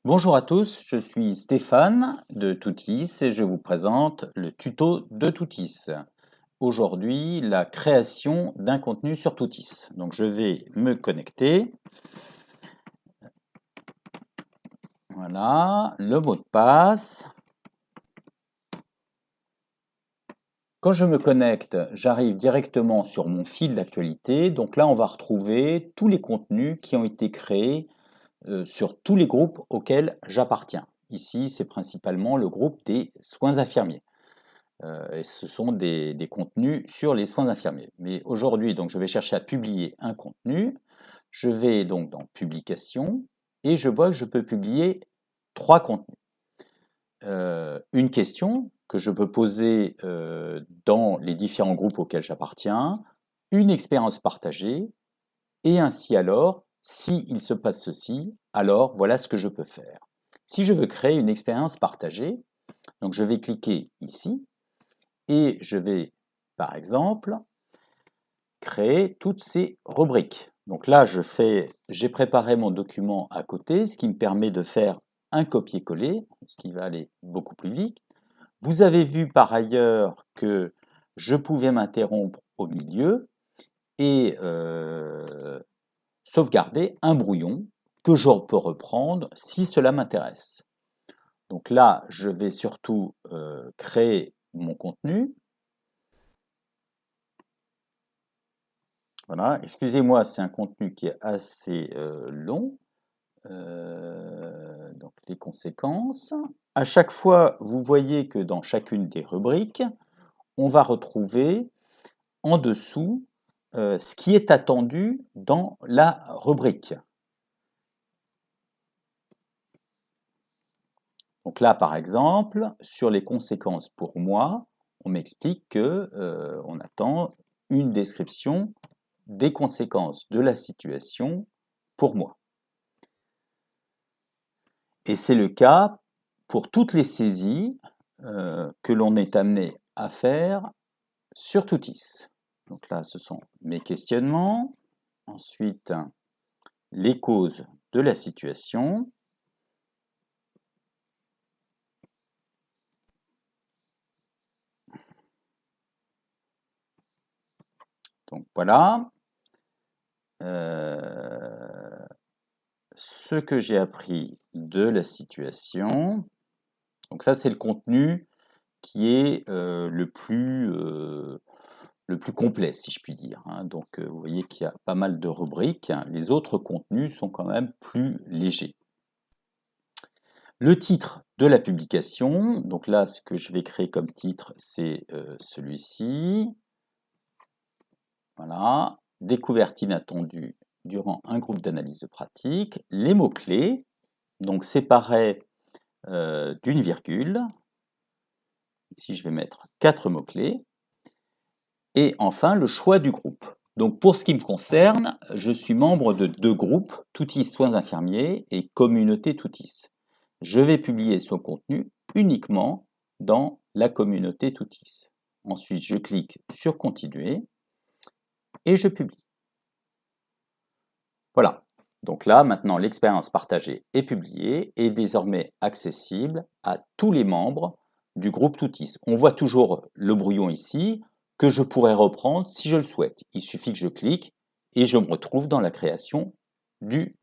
Bonjour à tous, je suis Stéphane de Toutis et je vous présente le tuto de Toutis. Aujourd'hui, la création d'un contenu sur Toutis. Donc je vais me connecter. Voilà, le mot de passe. Quand je me connecte, j'arrive directement sur mon fil d'actualité. Donc là, on va retrouver tous les contenus qui ont été créés sur tous les groupes auxquels j'appartiens. Ici, c'est principalement le groupe des soins infirmiers. Et ce sont des contenus sur les soins infirmiers. Mais aujourd'hui, donc, je vais chercher à publier un contenu. Je vais donc dans Publication et je vois que je peux publier 3 contenus. Une question que je peux poser dans les différents groupes auxquels j'appartiens, une expérience partagée, et ainsi alors, s'il se passe ceci, alors voilà ce que je peux faire. Si je veux créer une expérience partagée, donc je vais cliquer ici, et je vais, par exemple, créer toutes ces rubriques. Donc là, j'ai préparé mon document à côté, ce qui me permet de faire un copier-coller, ce qui va aller beaucoup plus vite. Vous avez vu par ailleurs que je pouvais m'interrompre au milieu et sauvegarder un brouillon que je peux reprendre si cela m'intéresse. Donc là, je vais surtout créer mon contenu. Voilà, excusez-moi, c'est un contenu qui est assez long. Donc les conséquences. À chaque fois, vous voyez que dans chacune des rubriques, on va retrouver en dessous ce qui est attendu dans la rubrique. Donc là, par exemple, sur les conséquences pour moi, on m'explique que on attend une description des conséquences de la situation pour moi. Et c'est le cas pour toutes les saisies que l'on est amené à faire sur Toutis. Donc là, ce sont mes questionnements. Ensuite, les causes de la situation. Donc voilà. Ce que j'ai appris de la situation. Donc ça, c'est le contenu qui est le plus complet, si je puis dire. Donc vous voyez qu'il y a pas mal de rubriques. Les autres contenus sont quand même plus légers. Le titre de la publication, donc là, ce que je vais créer comme titre, c'est celui-ci. Voilà, découverte inattendue durant un groupe d'analyse de pratique. Les mots-clés, donc séparés d'une virgule. Ici, je vais mettre 4 mots-clés. Et enfin, le choix du groupe. Donc pour ce qui me concerne, je suis membre de 2 groupes, Toutis Soins Infirmiers et Communauté Toutis. Je vais publier ce contenu uniquement dans la communauté Toutis. Ensuite, je clique sur Continuer et je publie. Voilà. Donc là, maintenant, l'expérience partagée est publiée et désormais accessible à tous les membres du groupe Toutis. On voit toujours le brouillon ici que je pourrais reprendre si je le souhaite. Il suffit que je clique et je me retrouve dans la création du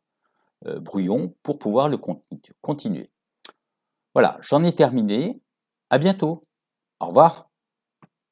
brouillon pour pouvoir le continuer. Voilà, j'en ai terminé. À bientôt. Au revoir.